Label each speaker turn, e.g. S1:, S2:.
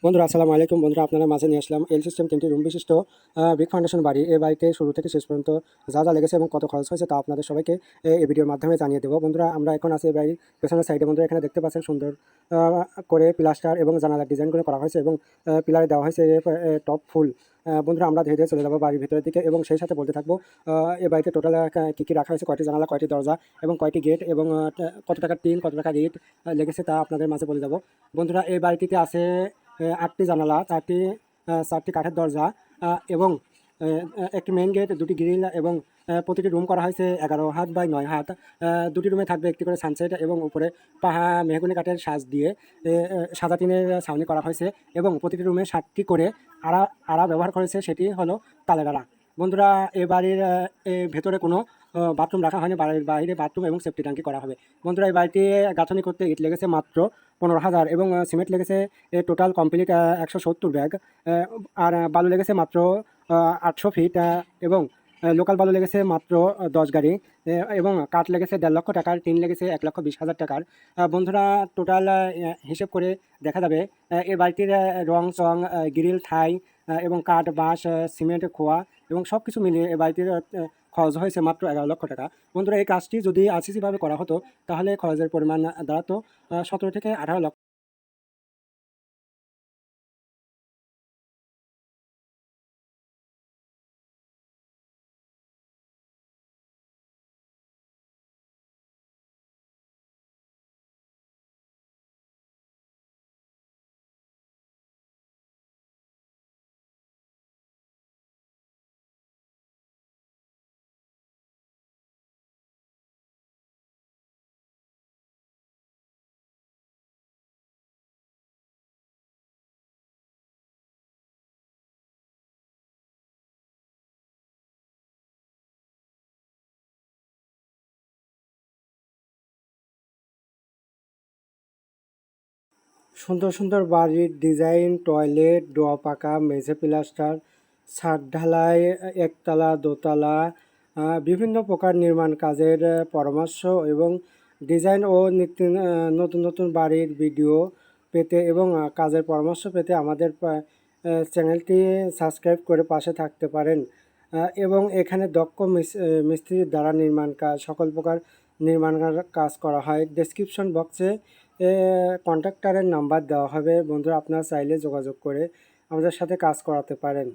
S1: বন্ধুরা আসসালামু আলাইকুম। বন্ধুরা আপনারা মাঝে নিয়ে আসলাম এল সিস্টেম 3টি রুম বিশিষ্ট ব্রিক ফাউন্ডেশন বাড়ি। এই বাড়িতে শুরু থেকে শেষ পর্যন্ত যা যা লেগেছে এবং কত খরচ হয়েছে তা আপনাদের সবাইকে এই ভিডিওর মাধ্যমে জানিয়ে দেবো। বন্ধুরা আমরা এখন আছি এই বাড়ির পেছনের সাইডে। বন্ধুরা এখানে দেখতে পাচ্ছেন সুন্দর করে প্লাস্টার এবং জানালার ডিজাইন করে করা হয়েছে এবং পিলারে দেওয়া হয়েছে টপ ফুল। বন্ধুরা আমরা ধীরে ধীরে চলে যাবো বাড়ির ভিতরের দিকে এবং সেই সাথে বলতে থাকবো এই বাড়িতে টোটাল কী কী রাখা হয়েছে, কয়টি জানালা, কয়টি দরজা এবং কয়টি গেট এবং কত টাকার টিন, কত টাকা রেট লেগেছে তা আপনাদের মাঝে বলে যাবো। বন্ধুরা এই বাড়িটিতে আছে 8টি জানালা, 4টি কাঠের দরজা এবং একটি মেইন গেট, 2টি গ্রিল এবং প্রতিটি রুম করা হয়েছে 11 হাত বাই 9 হাত। 2টি রুমে থাকবে একটি করে সানসেট এবং উপরে মেহগনি কাঠের সাজ দিয়ে সাদা টিনের ছাউনি করা হয়েছে এবং প্রতিটি রুমে 7টি করে আড়া ব্যবহার করেছে, সেটি হলো তালের আড়া। বন্ধুরা এ বাড়ির ভেতরে কোনো বাথরুম রাখা হয়নি, বাড়ির বাইরে বাথরুম এবং সেফটি ট্যাঙ্কি করা হবে। বন্ধুরা এই বাড়িটি গাঁথনি করতে ইট লেগেছে মাত্র 15,000 এবং সিমেন্ট লেগেছে টোটাল কমপ্লিট 170 ব্যাগ, আর বালু লেগেছে মাত্র 800 ফিট এবং লোকাল বালু লেগেছে মাত্র 10 গাড়ি এবং কাঠ লেগেছে 1.5 লক্ষ টাকার, টিন লেগেছে 1,20,000 টাকার। বন্ধুরা টোটাল হিসেব করে দেখা যাবে এই বাড়িটির রং চং, গ্রিল, ঠাই এবং কাঠ, বাঁশ, সিমেন্ট, খোয়া এবং সব কিছু মিলিয়ে এই বাড়িটির খরচ হয়েছে মাত্র 11 লক্ষ টাকা। বন্ধুরা এই কাজটি যদি আরসিসিভাবে করা হতো তাহলে খরচের পরিমাণ দাঁড়াতো 17 থেকে 18 লক্ষ। সুন্দর সুন্দর বাড়ির ডিজাইন, টয়লেট, ডোয়া পাকা, মেঝে প্লাস্টার, ছাদ ঢালাই, একতলা, দোতলা, বিভিন্ন প্রকার নির্মাণ কাজের পরামর্শ এবং ডিজাইন ও নিত্য নতুন নতুন বাড়ির ভিডিও পেতে এবং কাজের পরামর্শ পেতে আমাদের চ্যানেলটি সাবস্ক্রাইব করে পাশে থাকতে পারেন। এবং এখানে দক্ষ মিস্ত্রির দ্বারা নির্মাণ কাজ, সকল প্রকার নির্মাণ কাজ করা হয়। ডেসক্রিপশন বক্সে কন্ট্রাক্টরের নাম্বার দেওয়া হবে। বন্ধুরা আপনারা চাইলে যোগাযোগ করে আমাদের সাথে কাজ করাতে পারেন।